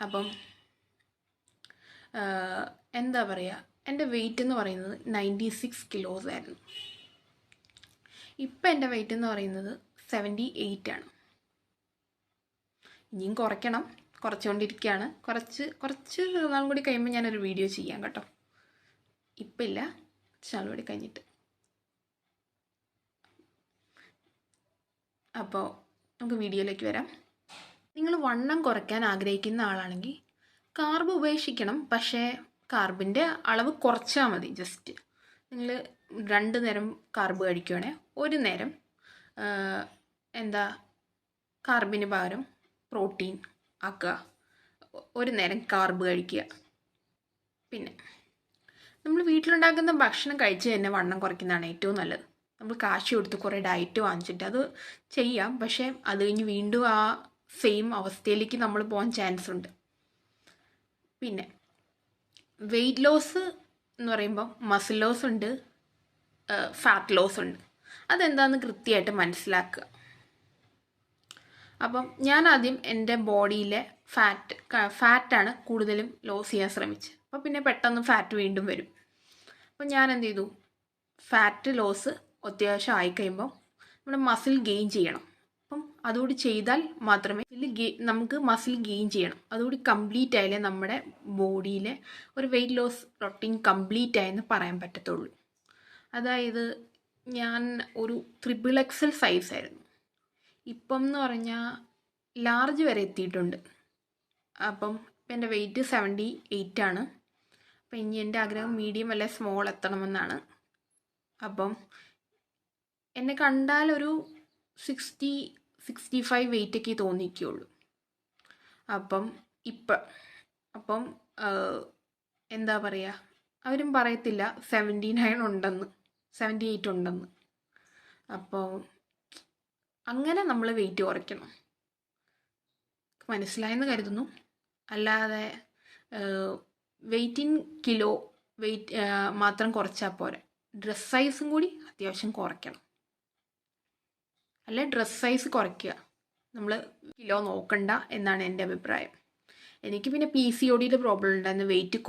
അപ്പം എന്താ പറയുക, എൻ്റെ വെയിറ്റ് എന്ന് പറയുന്നത് 96 കിലോസ് ആയിരുന്നു. ഇപ്പം എൻ്റെ വെയിറ്റ് എന്ന് പറയുന്നത് 78 ആണ്. ഇനിയും കുറയ്ക്കണം, കുറച്ചുകൊണ്ടിരിക്കുകയാണ്. കുറച്ച് നാളും കൂടി കഴിയുമ്പോൾ ഞാനൊരു വീഡിയോ ചെയ്യാം കേട്ടോ. ഇപ്പം ഇല്ല, കുറച്ച് നാളും കൂടി കഴിഞ്ഞിട്ട്. അപ്പോൾ നമുക്ക് വീഡിയോയിലേക്ക് വരാം. നിങ്ങൾ വണ്ണം കുറയ്ക്കാൻ ആഗ്രഹിക്കുന്ന ആളാണെങ്കിൽ കാർബ് ഉപേക്ഷിക്കണം. പക്ഷേ കാർബിൻ്റെ അളവ് കുറച്ചാൽ മതി. ജസ്റ്റ് നിങ്ങൾ 2 നേരം കാർബ് കഴിക്കുകയാണെങ്കിൽ 1 നേരം കാർബിന് പകരം പ്രോട്ടീൻ ആക്കുക. 1 നേരം കാർബ് കഴിക്കുക. പിന്നെ നമ്മൾ വീട്ടിലുണ്ടാക്കുന്ന ഭക്ഷണം കഴിച്ച് തന്നെ വണ്ണം കുറയ്ക്കുന്നതാണ് ഏറ്റവും നല്ലത്. നമ്മൾ കാശ് കൊടുത്ത് കുറേ ഡയറ്റ് വാങ്ങിച്ചിട്ട് അത് ചെയ്യാം, പക്ഷേ അത് കഴിഞ്ഞ് വീണ്ടും ആ സെയിം അവസ്ഥയിലേക്ക് നമ്മൾ പോകാൻ ചാൻസ് ഉണ്ട്. പിന്നെ വെയിറ്റ് ലോസ് എന്ന് പറയുമ്പോൾ മസിൽ ലോസ് ഉണ്ട്, ഫാറ്റ് ലോസ് ഉണ്ട്. അതെന്താണെന്ന് കൃത്യമായിട്ട് മനസ്സിലാക്കുക. അപ്പം ഞാൻ ആദ്യം എൻ്റെ ബോഡിയിലെ ഫാറ്റാണ് കൂടുതലും ലോസ് ചെയ്യാൻ ശ്രമിച്ചത്. അപ്പോൾ പിന്നെ പെട്ടെന്ന് ഫാറ്റ് വീണ്ടും വരും. അപ്പം ഞാൻ എന്ത് ചെയ്തു, ഫാറ്റ് ലോസ് അത്യാവശ്യം ആയിക്കഴിയുമ്പോൾ നമ്മുടെ മസിൽ ഗെയിൻ ചെയ്യണം. അപ്പം അതുകൂടി ചെയ്താൽ മാത്രമേ നമുക്ക് മസിൽ ഗെയിൻ ചെയ്യണം. അതുകൂടി കംപ്ലീറ്റ് ആയാലേ നമ്മുടെ ബോഡിയിലെ ഒരു വെയിറ്റ് ലോസ് റൊട്ടീൻ കംപ്ലീറ്റ് ആയെന്ന് പറയാൻ പറ്റത്തുള്ളൂ. അതായത് ഞാൻ ഒരു XXL സൈസായിരുന്നു. ഇപ്പം എന്ന് പറഞ്ഞാൽ ലാർജ് വരെ എത്തിയിട്ടുണ്ട്. അപ്പം ഇപ്പം എൻ്റെ വെയിറ്റ് 78 ആണ്. അപ്പം ഇനി എൻ്റെ ആഗ്രഹം മീഡിയം അല്ലെ സ്മോൾ എത്തണമെന്നാണ്. അപ്പം എന്നെ കണ്ടാൽ ഒരു 60-65 വെയിറ്റൊക്കെ തോന്നിക്കുകയുള്ളൂ. അപ്പം എന്താ പറയുക, അവരും പറയത്തില്ല 79 ഉണ്ടെന്ന്, 78 ഉണ്ടെന്ന്. അപ്പോൾ അങ്ങനെ നമ്മൾ വെയിറ്റ് കുറയ്ക്കണം. മനസ്സിലായെന്ന് കരുതുന്നു. അല്ലാതെ വെയിറ്റ് കിലോ വെയിറ്റ് മാത്രം കുറച്ചാൽ പോരാ, ഡ്രസ് സൈസും കൂടി അത്യാവശ്യം കുറയ്ക്കണം. അല്ലെ ഡ്രസ് സൈസ് കുറയ്ക്കുക, നമ്മൾ കിലോ നോക്കണ്ട എന്നാണ് എൻ്റെ അഭിപ്രായം. എനിക്ക് പിന്നെ PCODയുടെ പ്രോബ്ലം ഉണ്ടായിരുന്നു. വെയിറ്റ്